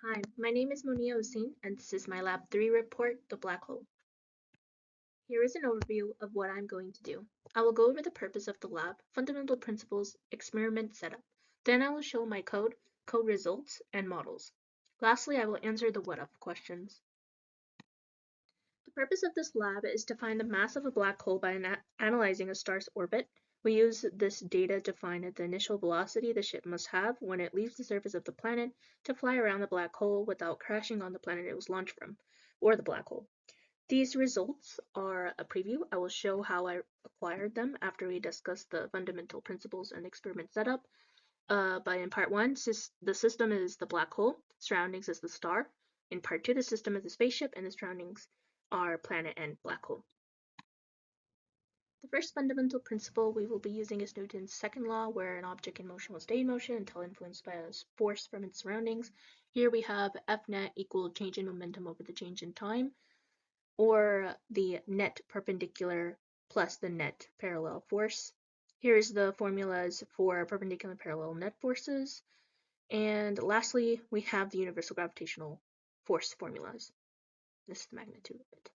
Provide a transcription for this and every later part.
Hi, my name is Monia Hussein, and this is my Lab 3 report, The Black Hole. Here is an overview of what I'm going to do. I will go over the purpose of the lab, fundamental principles, experiment setup. Then I will show my code results, and models. Lastly, I will answer the what if questions. The purpose of this lab is to find the mass of a black hole by analyzing a star's orbit. We use this data to find the initial velocity the ship must have when it leaves the surface of the planet to fly around the black hole without crashing on the planet it was launched from, or the black hole. These results are a preview. I will show how I acquired them after we discuss the fundamental principles and experiment setup. But in part 1, the system is the black hole, surroundings is the star. In part 2, the system is the spaceship, and the surroundings are planet and black hole. The first fundamental principle we will be using is Newton's second law, where an object in motion will stay in motion until influenced by a force from its surroundings. Here we have F net equal change in momentum over the change in time, or the net perpendicular plus the net parallel force. Here's the formulas for perpendicular and parallel net forces. And lastly, we have the universal gravitational force formulas. This is the magnitude of it.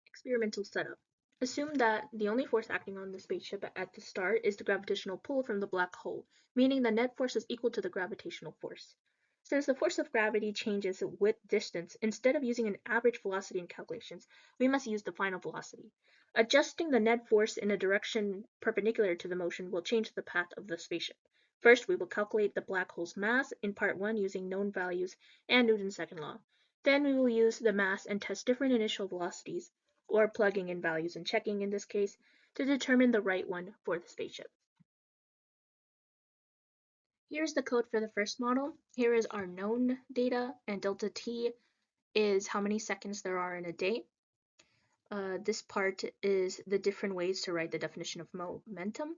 Experimental setup. Assume that the only force acting on the spaceship at the start is the gravitational pull from the black hole, meaning the net force is equal to the gravitational force. Since the force of gravity changes with distance, instead of using an average velocity in calculations, we must use the final velocity. Adjusting the net force in a direction perpendicular to the motion will change the path of the spaceship. First, we will calculate the black hole's mass in part 1 using known values and Newton's second law. Then we will use the mass and test different initial velocities, or plugging in values and checking in this case, to determine the right one for the spaceship. Here's the code for the first model. Here is our known data, and delta t is how many seconds there are in a day. This part is the different ways to write the definition of momentum.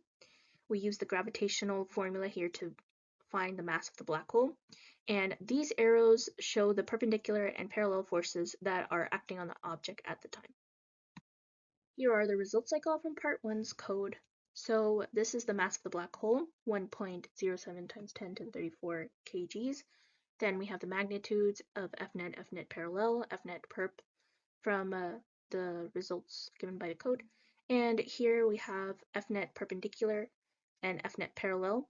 We use the gravitational formula here to find the mass of the black hole. And these arrows show the perpendicular and parallel forces that are acting on the object at the time. Here are the results I got from part 1's code. So this is the mass of the black hole, 1.07 times 10 to the 34 kgs. Then we have the magnitudes of Fnet parallel, Fnet perp from the results given by the code. And here we have Fnet perpendicular and Fnet parallel.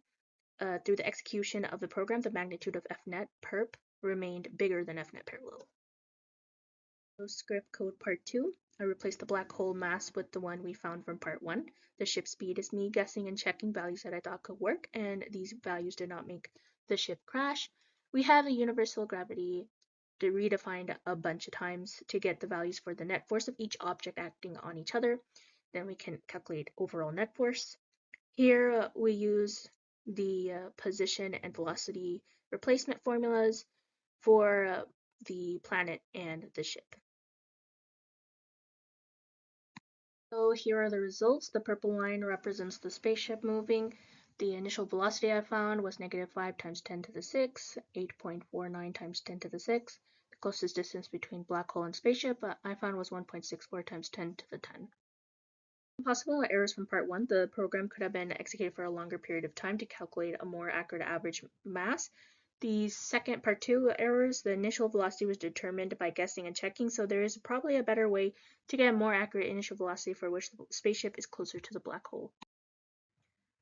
Through the execution of the program, the magnitude of Fnet perp remained bigger than Fnet parallel. Script code part 2. I replaced the black hole mass with the one we found from part 1. The ship speed is me guessing and checking values that I thought could work, and these values did not make the ship crash. We have the universal gravity redefined a bunch of times to get the values for the net force of each object acting on each other. Then we can calculate overall net force. Here we use the position and velocity replacement formulas for the planet and the ship. So here are the results. The purple line represents the spaceship moving. The initial velocity I found was -5 times 10 to the 6, 8.49 times 10 to the 6. The closest distance between black hole and spaceship I found was 1.64 times 10 to the 10. Possible errors from part 1. The program could have been executed for a longer period of time to calculate a more accurate average mass. The second part 2 errors, the initial velocity was determined by guessing and checking, so there is probably a better way to get a more accurate initial velocity for which the spaceship is closer to the black hole.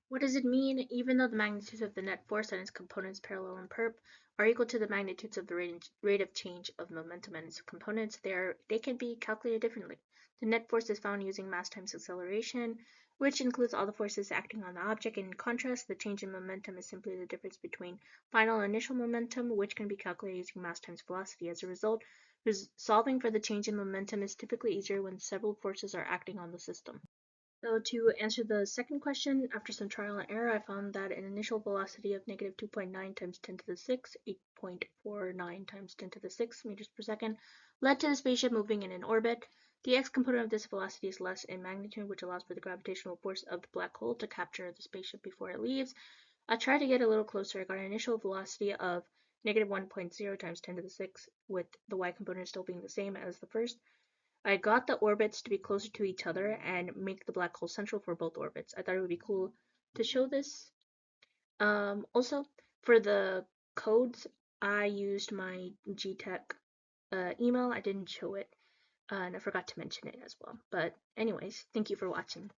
What does it mean? Even though the magnitudes of the net force and its components, parallel and perp, are equal to the magnitudes of the rate of change of momentum and its components, they can be calculated differently. The net force is found using mass times acceleration, which includes all the forces acting on the object. In contrast, the change in momentum is simply the difference between final and initial momentum, which can be calculated using mass times velocity. As a result, solving for the change in momentum is typically easier when several forces are acting on the system. So to answer the second question, after some trial and error, I found that an initial velocity of -2.9 times 10 to the 6, 8.49 times 10 to the 6 meters per second, led to the spaceship moving in an orbit. The x component of this velocity is less in magnitude, which allows for the gravitational force of the black hole to capture the spaceship before it leaves. I tried to get a little closer. I got an initial velocity of -1.0 times 10 to the 6, with the y component still being the same as the first. I got the orbits to be closer to each other and make the black hole central for both orbits. I thought it would be cool to show this. Also, for the codes, I used my GTech email. I didn't show it, and I forgot to mention it as well. But anyways, thank you for watching.